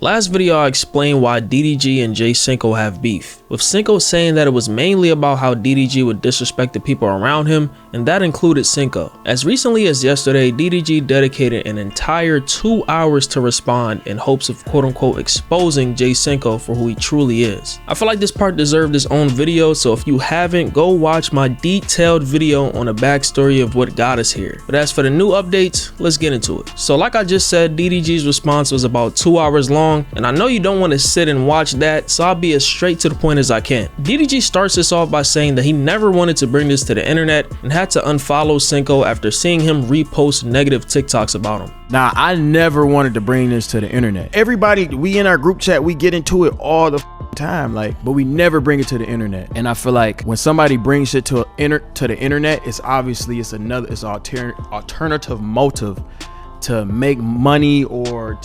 Last video I explained why DDG and Jay Cinco have beef, with Cinco saying that it was mainly about how DDG would disrespect the people around him, and that included Cinco. As recently as yesterday, DDG dedicated an entire 2 hours to respond in hopes of quote-unquote exposing Jay Cinco for who he truly is. I feel like this part deserved its own video, so if you haven't, go watch my detailed video on the backstory of what got us here. But as for the new updates, let's get into it. So like I just said, DDG's response was about 2 hours long, and I know you don't want to sit and watch that, so I'll be as straight to the point as I can. DDG starts this off by saying that he never wanted to bring this to the internet and had to unfollow Cinco after seeing him repost negative TikToks about him. Nah, I never wanted to bring this to the internet. Everybody, we in our group chat, we get into it all the time, but we never bring it to the internet. And I feel like when somebody brings it to the internet, it's obviously it's an alternative motive to make money, or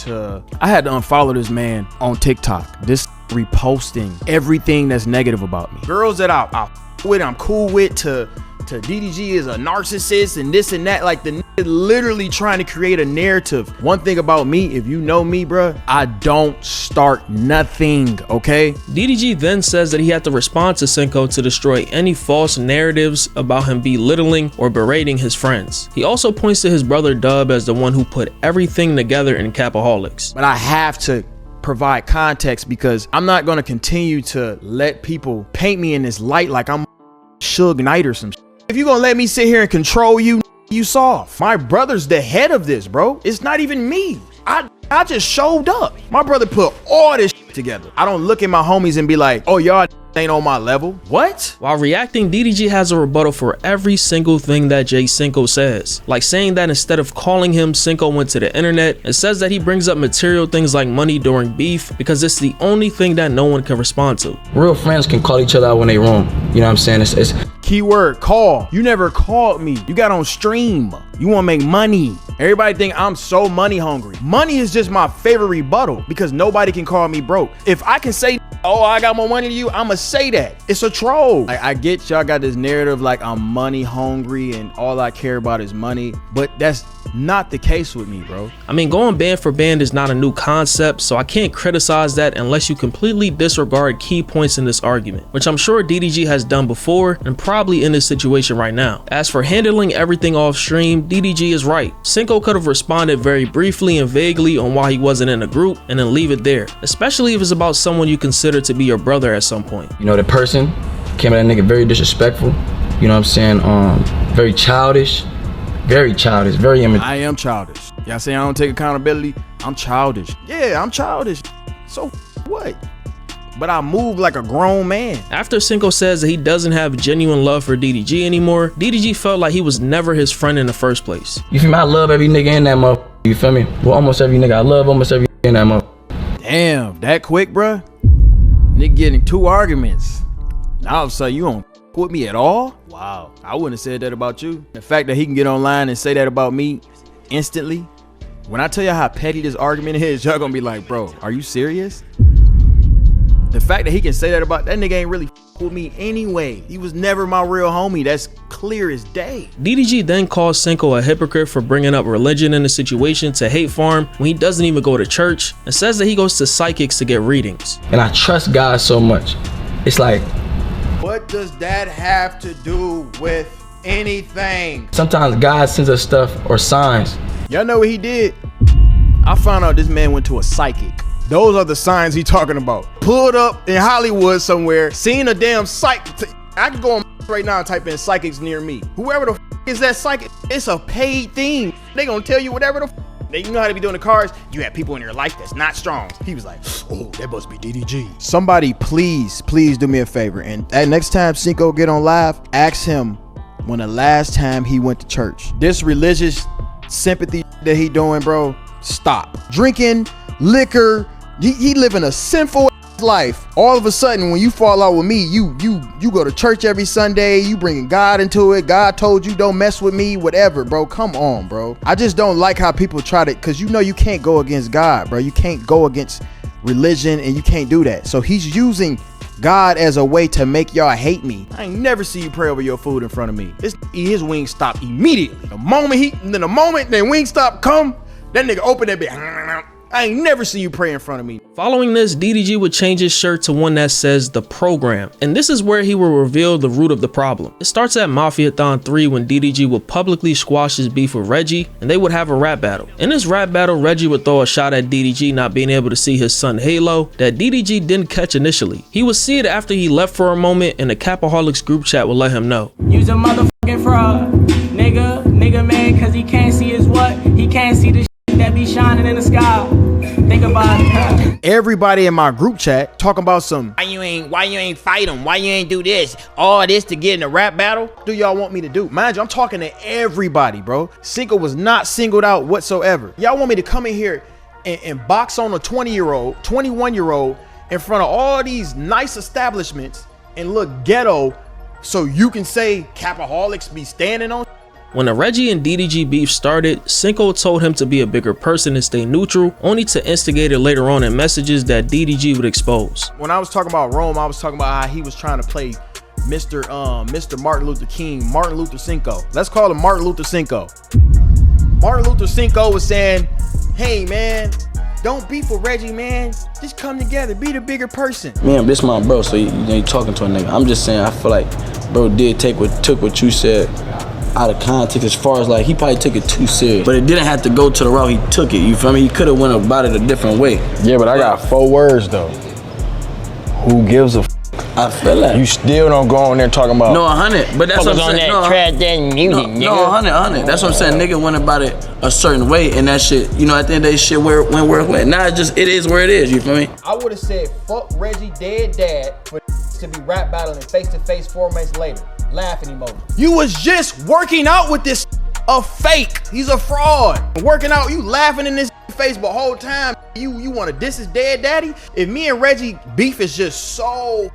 I had to unfollow this man on TikTok. This reposting everything that's negative about me. Girls that I'm cool with, to DDG is a narcissist and this and that. Like, the nigga literally trying to create a narrative. One thing about me, if you know me, bruh, I don't start nothing, okay? DDG then says that he had to respond to Cinco to destroy any false narratives about him belittling or berating his friends. He also points to his brother Dub as the one who put everything together in Capaholics. But I have to provide context, because I'm not going to continue to let people paint me in this light like I'm Suge Knight or some shit. If you gonna let me sit here and control you, you soft. My brother's the head of this, bro. It's not even me. I just showed up. My brother put all this shit together. I don't look at my homies and be like, oh, y'all ain't on my level. What? While reacting, DDG has a rebuttal for every single thing that Jay Cinco says, like saying that instead of calling him Cinco went to the internet, it says that he brings up material things like money during beef because it's the only thing that no one can respond to. Real friends can call each other out when they wrong. You know what I'm saying? It's keyword call. You never called me. You got on stream. You want to make money. Everybody think I'm so money hungry. Money is just my favorite rebuttal, because nobody can call me broke. If I can say, oh, I got more money than you, I'ma say that. It's a troll. I get y'all got this narrative like I'm money hungry and all I care about is money, but that's not the case with me, bro. I mean, going band for band is not a new concept, so I can't criticize that unless you completely disregard key points in this argument, which I'm sure DDG has done before and probably in this situation right now. As for handling everything off stream, DDG is right. Cinco could have responded very briefly and vaguely on why he wasn't in a group and then leave it there, especially if it's about someone you consider to be your brother at some point. You know, the person came at that nigga very disrespectful. You know what I'm saying? Very childish, very immature. I am childish. Y'all say I don't take accountability? I'm childish. Yeah, I'm childish. So what? But I move like a grown man. After Cinco says that he doesn't have genuine love for DDG anymore, DDG felt like he was never his friend in the first place. You feel me? I love every nigga in that motherfucker. You feel me? Well, almost every nigga. I love almost every nigga in that motherfucker. Damn, that quick, bruh? Nigga getting 2 arguments. Now all of a sudden you don't with me at all? Wow, I wouldn't have said that about you. The fact that he can get online and say that about me instantly. When I tell you how petty this argument is, y'all gonna be like, bro, are you serious? The fact that he can say that about that nigga ain't really with me anyway. He was never my real homie. That's clear as day. DDG then calls Cinco a hypocrite for bringing up religion in the situation to hate farm when he doesn't even go to church, and says that he goes to psychics to get readings. And I trust God so much. It's like, what does that have to do with anything? Sometimes God sends us stuff or signs. Y'all know what he did? I found out this man went to a psychic. Those are the signs he talking about. Pulled up in Hollywood somewhere, seen a damn psych. I can go on right now and type in psychics near me. Whoever the is that psychic, it's a paid thing. They gonna tell you whatever the you know how to be doing the cards. You have people in your life that's not strong. He was like, oh, that must be DDG. Somebody please do me a favor, and that next time Cinco get on live, ask him when the last time he went to church. This religious sympathy that he doing, bro, stop. Drinking liquor, he living a sinful life. All of a sudden, when you fall out with me, you go to church every Sunday, you bringing God into it. God told you don't mess with me, whatever, bro. Come on, bro. I just don't like how people try to, because you know you can't go against God, bro. You can't go against religion, and you can't do that. So he's using God as a way to make y'all hate me. I ain't never see you pray over your food in front of me. His wing stop immediately. The moment that Wingstop come, that nigga open that bitch. I ain't never seen you pray in front of me. Following this, DDG would change his shirt to one that says The Program, and this is where he will reveal the root of the problem. It starts at Mafiathon 3 when DDG would publicly squash his beef with Reggie, and they would have a rap battle. In this rap battle, Reggie would throw a shot at DDG not being able to see his son Halo that DDG didn't catch initially. He would see it after he left for a moment, and the Capaholics group chat would let him know. You's a motherfucking fraud, nigga man, cause he can't see his what? He can't see the shit that be shining in the sky. Think about it. Everybody in my group chat talking about some Why you ain't fight him? Why you ain't do this? All this to get in a rap battle? do y'all want me to do? Mind you, I'm talking to everybody, bro. Sinko was not singled out whatsoever. Y'all want me to come in here and box on a 20-year-old, 21-year-old in front of all these nice establishments and look ghetto so you can say Capaholics be standing on? When the Reggie and DDG beef started, Sinko told him to be a bigger person and stay neutral, only to instigate it later on in messages that DDG would expose. When I was talking about Rome, I was talking about how he was trying to play Mr. Martin Luther King, Martin Luther Cinco. Let's call him Martin Luther Cinco. Martin Luther Cinco was saying, hey man, don't beef with Reggie, man. Just come together, be the bigger person. Man, this my bro, so you talking to a nigga. I'm just saying, I feel like bro took what you said out of context, as far as like he probably took it too serious, but it didn't have to go to the route he took it. You feel me? He could have went about it a different way. Yeah, but I got 4 words though. Who gives a f? I feel like You still don't go on there talking about no 100, but that's what I'm saying. that trash that music, nigga. No, 100. That's what I'm saying. Nigga went about it a certain way, and that shit, you know, at the end of the day, shit went where it went. Now it is where it is. You feel me? I would have said fuck Reggie dead dad for to be rap battling face to face 4 months later. Laughing emoji. You was just working out with this a fake. He's a fraud. Working out, you laughing in this face, but whole time you want to diss his dead daddy. If me and Reggie beef is just so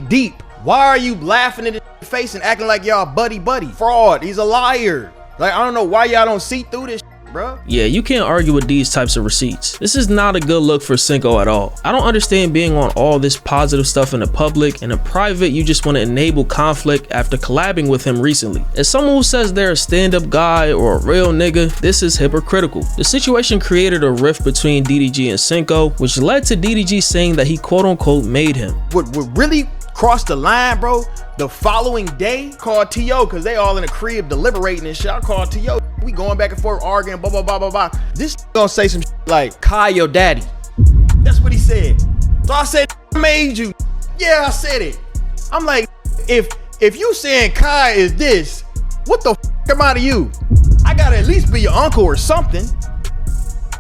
deep, why are you laughing in his face and acting like y'all buddy? Fraud. He's a liar. Like, I don't know why y'all don't see through this, bro. Yeah, you can't argue with these types of receipts. This is not a good look for Sinko at all. I don't understand being on all this positive stuff in the public, and in private you just want to enable conflict after collabing with him recently. As someone who says they're a stand-up guy or a real nigga, this is hypocritical. The situation created a rift between DDG and Sinko, which led to DDG saying that he quote-unquote made him. What really crossed the line, bro, the following day, called T.O. because they all in the crib deliberating and shit. I called T.O. We going back and forth arguing, blah, blah, blah, blah, blah. This gonna say some shit like, Kai your daddy. That's what he said. So I said, I made you. Yeah, I said it. I'm like, if you saying Kai is this, what the f am I to you? I gotta at least be your uncle or something.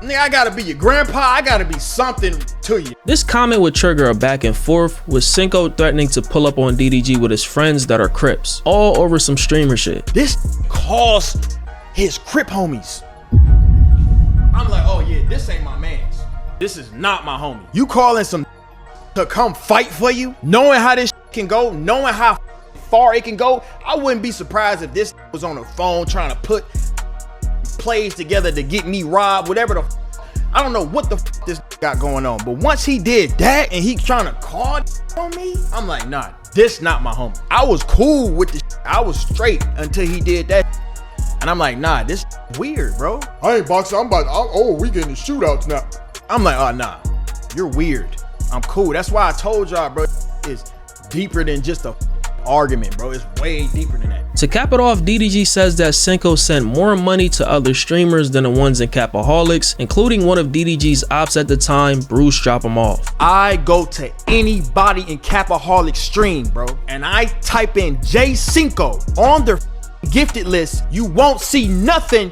Nigga, I gotta be your grandpa. I gotta be something to you. This comment would trigger a back and forth, with Sinko threatening to pull up on DDG with his friends that are Crips, all over some streamer shit. This cost his Crip homies. I'm like, oh yeah, this ain't my man's. This is not my homie. You calling some to come fight for you, knowing how this can go, knowing how far it can go. I wouldn't be surprised if this was on the phone trying to put plays together to get me robbed, whatever the I don't know what the this got going on, but once he did that and he trying to call on me, I'm like, nah, this not my homie. I was cool with this. I was straight until he did that, and I'm like, nah, this weird, bro. I ain't boxing. We getting shootouts now. I'm like, oh nah, you're weird. I'm cool. That's why I told y'all, bro, it's deeper than just a argument, bro. It's way deeper than that. To cap it off, DDG says that Sinko sent more money to other streamers than the ones in Capaholics, including one of DDG's ops at the time, Bruce Drop 'Em Off. I go to anybody in Capaholic stream, bro, and I type in Jay Cinco on their gifted list, you won't see nothing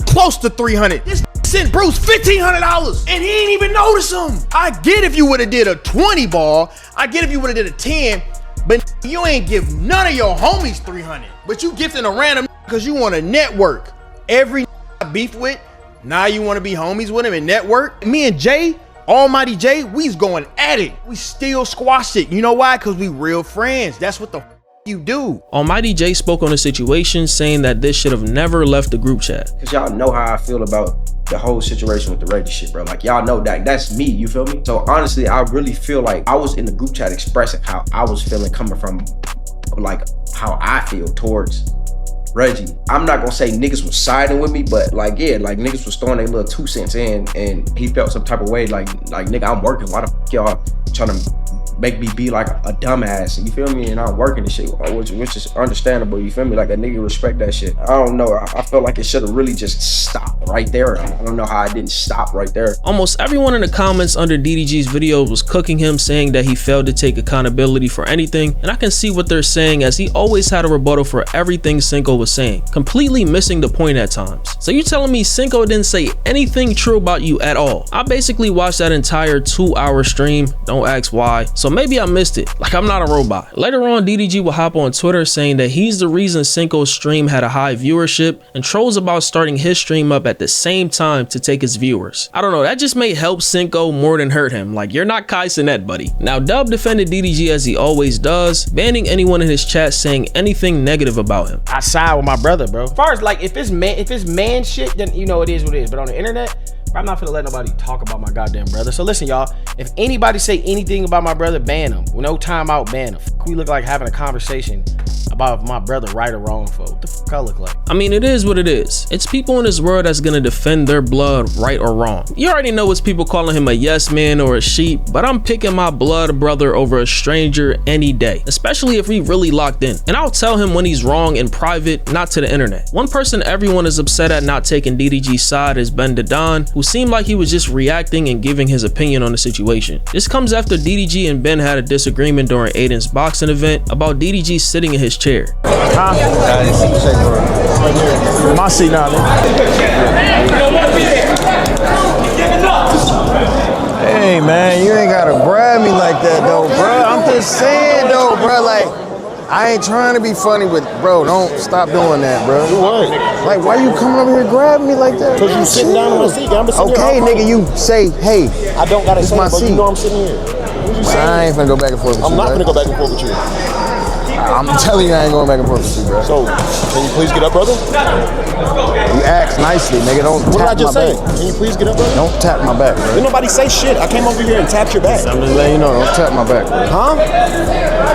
close to 300. This sent Bruce $1,500 and he ain't even notice him. I get if you would have did a 20 ball, I get if you would have did a 10, but you ain't give none of your homies 300. But you gifting a random because you want to network. Every I beef with, now you want to be homies with him and network. Me and Jay, Almighty Jay, we's going at it. We still squash it. You know why? Because we real friends. That's what the you do. Almighty Jay spoke on the situation, saying that this should have never left the group chat. Cause y'all know how I feel about the whole situation with the Reggie shit, bro. Like, y'all know that that's me, you feel me? So honestly, I really feel like I was in the group chat expressing how I was feeling, coming from like how I feel towards Reggie. I'm not gonna say niggas was siding with me, but like, yeah, like niggas was throwing their little 2 cents in, and he felt some type of way, like nigga, I'm working. Why the fuck y'all trying to make me be like a dumbass? You feel me? And I'm working and shit, which is understandable. You feel me? Like a nigga respect that shit. I don't know. I felt like it should have really just stopped right there. I don't know how it didn't stop right there. Almost everyone in the comments under DDG's video was cooking him, saying that he failed to take accountability for anything, and I can see what they're saying, as he always had a rebuttal for everything Sinko was saying, completely missing the point at times. So you telling me Sinko didn't say anything true about you at all? I basically watched that entire 2-hour stream, don't ask why, so maybe I missed it, like I'm not a robot. Later on, DDG will hop on Twitter saying that he's the reason Sinko's stream had a high viewership, and trolls about starting his stream up at the same time to take his viewers. I don't know, that just may help Sinko more than hurt him. Like, you're not Kai Cenat, buddy. Now, Dub defended DDG as he always does, banning anyone in his chat saying anything negative about him. I side with my brother, bro. As far as like, if it's man shit, then you know it is what it is. But on the internet, I'm not gonna let nobody talk about my goddamn brother. So listen, y'all, if anybody say anything about my brother, ban them. With no timeout, ban them. We look like having a conversation about if my brother right or wrong for what the fuck I look like. I mean, it is what it is. It's people in this world that's gonna defend their blood right or wrong. You already know it's people calling him a yes man or a sheep, but I'm picking my blood brother over a stranger any day, especially if we really locked in. And I'll tell him when he's wrong in private, not to the internet. One person everyone is upset at not taking DDG's side is Ben Dadon, who seemed like he was just reacting and giving his opinion on the situation. This comes after DDG and Ben had a disagreement during Aiden's boxing event about DDG sitting in his chair. Huh? My seat now, Hey man, you ain't gotta grab me like that though, bro. I'm just saying though, bro, like, I ain't trying to be funny, but bro, don't stop doing that, bro. What? Like, why you coming over here grabbing me like that? Cause you sitting down in my seat. I'm sitting okay, here, nigga, you say, hey, I don't gotta say my it, but seat. you know I'm sitting here. What you saying? I ain't finna go back and forth with you. I'm not bro. gonna go back and forth with you. I'm telling you, I ain't going back and forth with you, bro. So, can you please get up, brother? You ask nicely, nigga. Don't What did I tap just my say? back. Can you please get up, brother? Don't tap my back, bro. Didn't nobody say shit. I came over here and tapped your back. I'm just letting you know, don't tap my back, bro. Huh?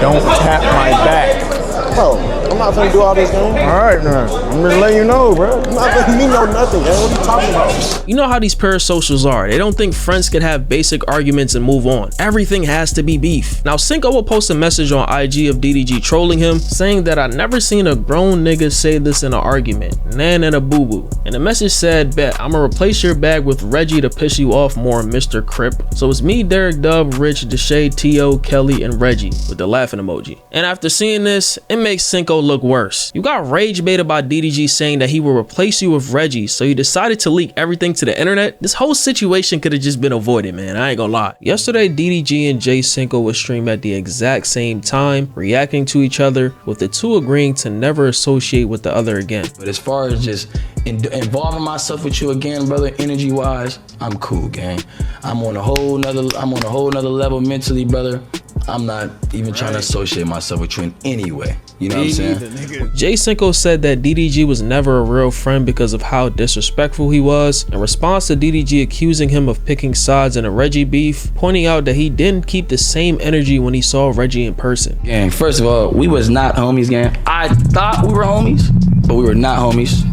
Don't tap my back. Bro, I'm not gonna do all this, man. All right, now. I'm just letting you know, bro. You're not letting me know nothing, man. What are you talking about? You know how these parasocials are. They don't think friends could have basic arguments and move on. Everything has to be beef. Now, Sinko will post a message on IG of DDG trolling him, saying that I never seen a grown nigga say this in an argument. Nan and a boo-boo. And the message said, bet, I'ma replace your bag with Reggie to piss you off more, Mr. Crip. So it's me, Derek, Dub, Rich, Deshae, T.O., Kelly, and Reggie, with the laughing emoji. And after seeing this, it makes Sinko look worse. You got rage baited by DDG saying that he will replace you with Reggie, so you decided to leak everything to the internet. This whole situation could have just been avoided, man. I ain't gonna lie. Yesterday, DDG and Jay Cinco was streamed at the exact same time, reacting to each other, with the two agreeing to never associate with the other again. But as far as just involving myself with you again, brother, energy wise, I'm cool, gang. I'm on a whole nother level mentally, brother. I'm not even trying to associate myself with you in any way. You know what I'm saying? Jay Cinco said that DDG was never a real friend because of how disrespectful he was, in response to DDG accusing him of picking sides in a Reggie beef, pointing out that he didn't keep the same energy when he saw Reggie in person. Gang, first of all, we was not homies, gang. I thought we were homies, but we were not homies.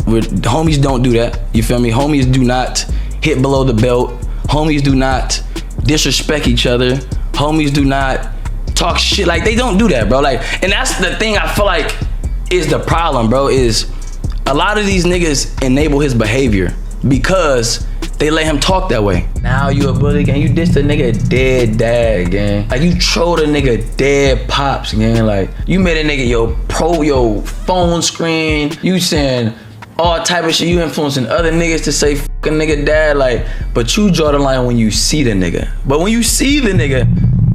Homies don't do that. You feel me? Homies do not hit below the belt. Homies do not disrespect each other. Homies do not talk shit. Like, they don't do that, bro. Like, and that's the thing I feel like is the problem, bro, is a lot of these niggas enable his behavior because they let him talk that way. Now you a bully, gang. You dissed a nigga dead dad, gang. Like, you trolled a nigga dead pops, gang. Like, you made a nigga your phone screen. You saying all type of shit. You influencing other niggas to say fuck a nigga dad. Like, but you draw the line when you see the nigga. But when you see the nigga,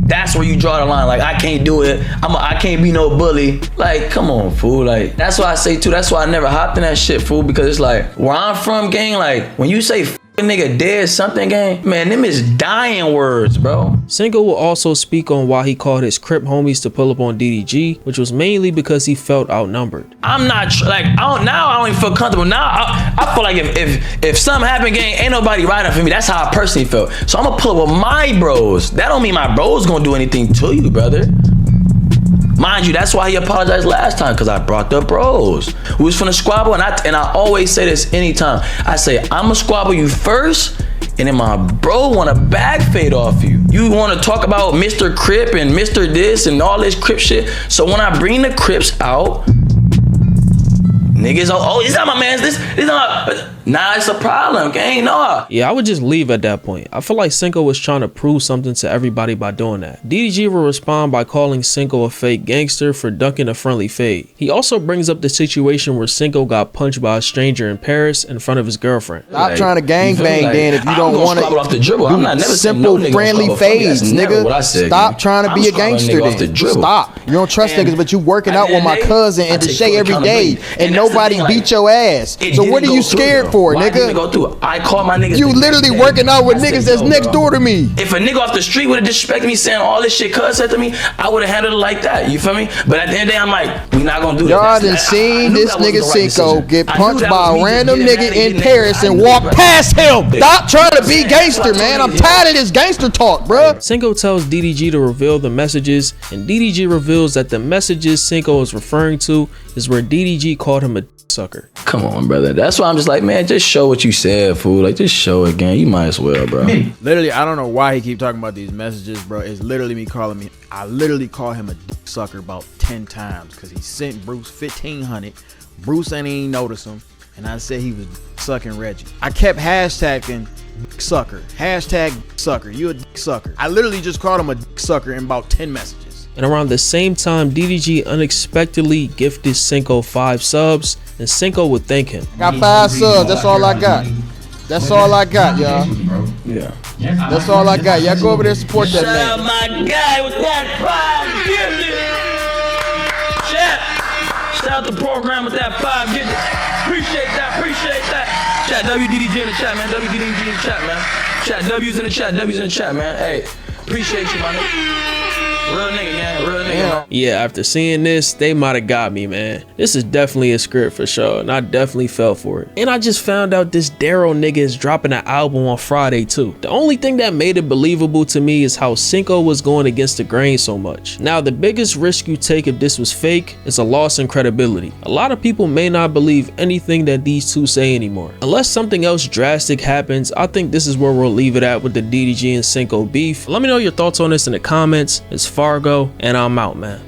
that's where you draw the line. Like, I can't do it. I can't be no bully. Like, come on, fool. Like, that's why I say too, that's why I never hopped in that shit, fool, because it's like, where I'm from, gang, like, when you say a nigga dead something, gang, man, them is dying words, bro. Sinko will also speak on why he called his Crip homies to pull up on DDG, which was mainly because he felt outnumbered. I'm not, now I don't even feel comfortable. Now I feel like if something happened, gang, ain't nobody riding for me. That's how I personally felt. So I'm gonna pull up with my bros. That don't mean my bros gonna do anything to you, brother. Mind you, that's why he apologized last time, because I brought the bros who was finna squabble, and I always say this anytime. I say, I'ma squabble you first, and then my bro want a bag fade off you. You want to talk about Mr. Crip and Mr. this and all this Crip shit. So when I bring the Crips out, niggas, oh, he's not my man's. This not. Nah, it's a problem, gang. No. Yeah, I would just leave at that point. I feel like Sinko was trying to prove something to everybody by doing that. DDG will respond by calling Sinko a fake gangster for ducking a friendly fade. He also brings up the situation where Sinko got punched by a stranger in Paris in front of his girlfriend. Stop trying to gangbang then if you don't want off the dribble. to. I'm not never Simple, no friendly fades, nigga. What I said, stop trying to be a gangster then. Stop. You don't trust niggas, but you working out with my cousin and Deshae every day, and nobody beat your ass. So what are you scared for, nigga? I call my niggas. You literally working out with niggas that's next door to me. If a nigga off the street would have disrespected me, saying all this shit cuz said to me, I would have handled it like that. You feel me? But at the end of the day, I'm like, we not gonna do that. Y'all done seen this nigga Sinko get punched by a random nigga in Paris and walk past him. Stop trying to be gangster, man. I'm tired of this gangster talk, bruh. Sinko tells DDG to reveal the messages, and DDG reveals that the messages Sinko is referring to is where DDG called him a sucker. Come on, brother. That's why I'm just like, man, just show what you said, fool. Like, just show it, gang. You might as well, bro. Literally, I don't know why he keep talking about these messages, bro. It's literally me calling me. I literally call him a sucker about 10 times because he sent Bruce 1,500. Bruce ain't even notice him, and I said he was sucking Reggie. I kept hashtagging sucker. Hashtag sucker. You a sucker. I literally just called him a sucker in about 10 messages. And around the same time, DDG unexpectedly gifted Sinko 5 subs, and Sinko would thank him. Got 5 subs. That's all I got. That's all I got, y'all. Yeah. That's all I got. Y'all go over there and support that man. Shout out my guy with that 5 gifted. Shout out the program with that 5 gifted. Appreciate that. Appreciate that. Chat WDDG in the chat, man. WDDG in the chat, man. Chat W's in the chat. W's in the chat, man. Hey, appreciate you, my nigga. Real nigga, yeah, real nigga. Yeah, after seeing this, they might have got me, man. This is definitely a script for sure, and I definitely fell for it. And I just found out this Daryl nigga is dropping an album on Friday too. The only thing that made it believable to me is how Sinko was going against the grain so much. Now, the biggest risk you take if this was fake is a loss in credibility. A lot of people may not believe anything that these two say anymore. Unless something else drastic happens, I think this is where we'll leave it at with the DDG and Cinco beef. Let me know your thoughts on this in the comments. It's Fargo, and I'm out, man.